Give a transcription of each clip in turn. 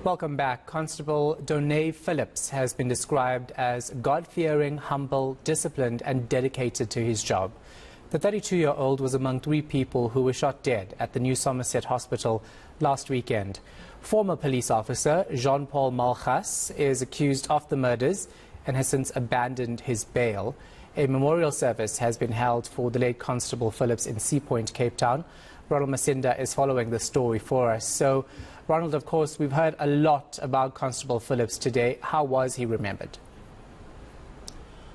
Welcome back. Constable Donay Phillips has been described as God-fearing, humble, disciplined and dedicated to his job. The 32-year-old was among 3 people who were shot dead at the New Somerset Hospital last weekend. Former police officer Jean-Paul Malchas is accused of the murders and has since abandoned his bail. A memorial service has been held for the late Constable Phillips in Sea Point, Cape Town. Ronald Masinda is following the story for us. So, Ronald, of course, we've heard a lot about Constable Phillips today. How was he remembered?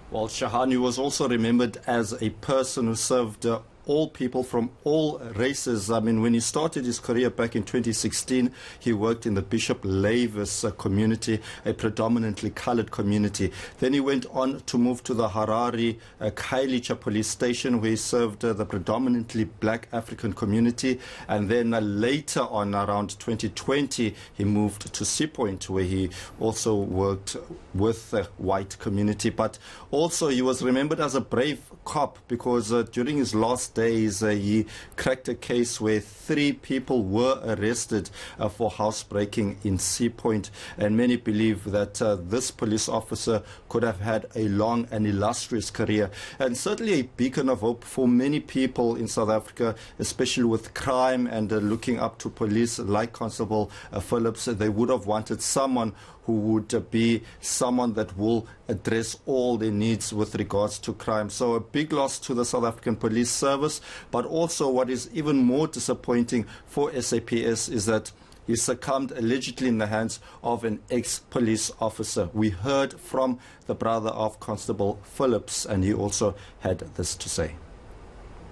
Well, Shahani was also remembered as a person who served all people from all races. I mean, when he started his career back in 2016, he worked in the Bishop Lavis community, a predominantly colored community. Then he went on to move to the Harare Khayelitsha police station, where he served the predominantly black African community. And then later on, around 2020, he moved to Sea Point, where he also worked with the white community. But also he was remembered as a brave cop because during his last days, he cracked a case where 3 people were arrested for housebreaking in Sea Point, and many believe that this police officer could have had a long and illustrious career, and certainly a beacon of hope for many people in South Africa, especially with crime and looking up to police like Constable Phillips. They would have wanted someone who would be someone that will address all their needs with regards to crime. So a big loss to the South African Police Service, but also what is even more disappointing for SAPS is that he succumbed allegedly in the hands of an ex-police officer. We heard from the brother of Constable Phillips, and he also had this to say.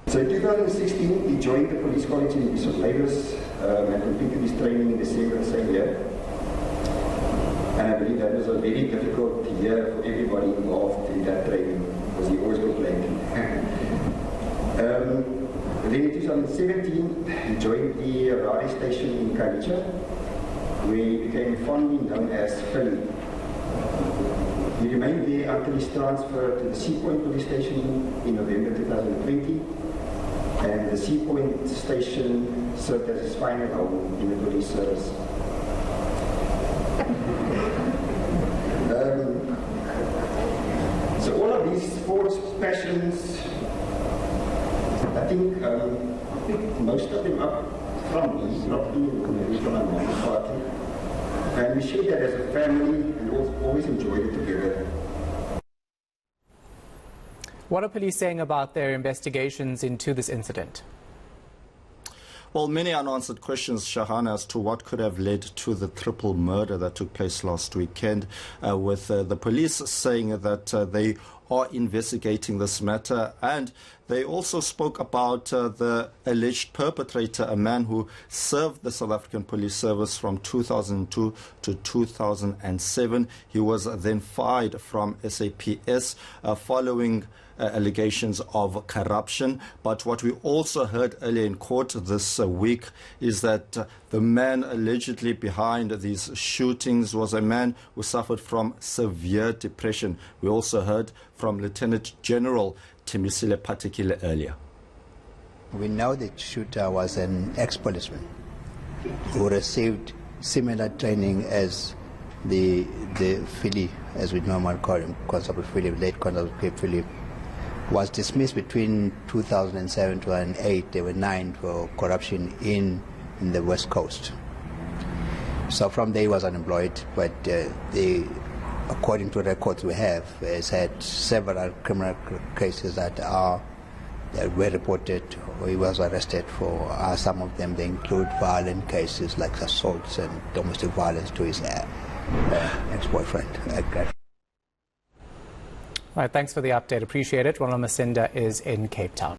So in 2016, he joined the police college in Bishop Lavis and completed his training in December the same year. And I believe that was a very difficult year for everybody involved in that training, because he always complained. Then in 2017, he joined the radio station in Khayelitsha, where he became fondly known as Philly. He remained there until his transfer to the Sea Point police station in November 2020, and the Sea Point station served as his final home in the police service. So all of these 4 passions, I think most of them are from me, not me, from my mom's party. And we share that as a family and always enjoy it together. What are police saying about their investigations into this incident? Well, many unanswered questions, Shahan, as to what could have led to the triple murder that took place last weekend, with the police saying that they are investigating this matter. And they also spoke about the alleged perpetrator, a man who served the South African Police Service from 2002 to 2007. He was then fired from SAPS following allegations of corruption. But what we also heard earlier in court this week is that the man allegedly behind these shootings was a man who suffered from severe depression. We also heard from Lieutenant General Timisile Patekile earlier. We know the shooter was an ex-policeman who received similar training as the Philly, as we normally call him, Constable Philip, late Constable Philip. Was dismissed between 2007 and 2008. There were 9 for corruption in the West Coast. So from there he was unemployed, but according to records we have, has had several criminal cases that were reported, or he was arrested for. Some of them, they include violent cases like assaults and domestic violence to his ex-boyfriend. All right, thanks for the update. Appreciate it. Ronald Masinda is in Cape Town.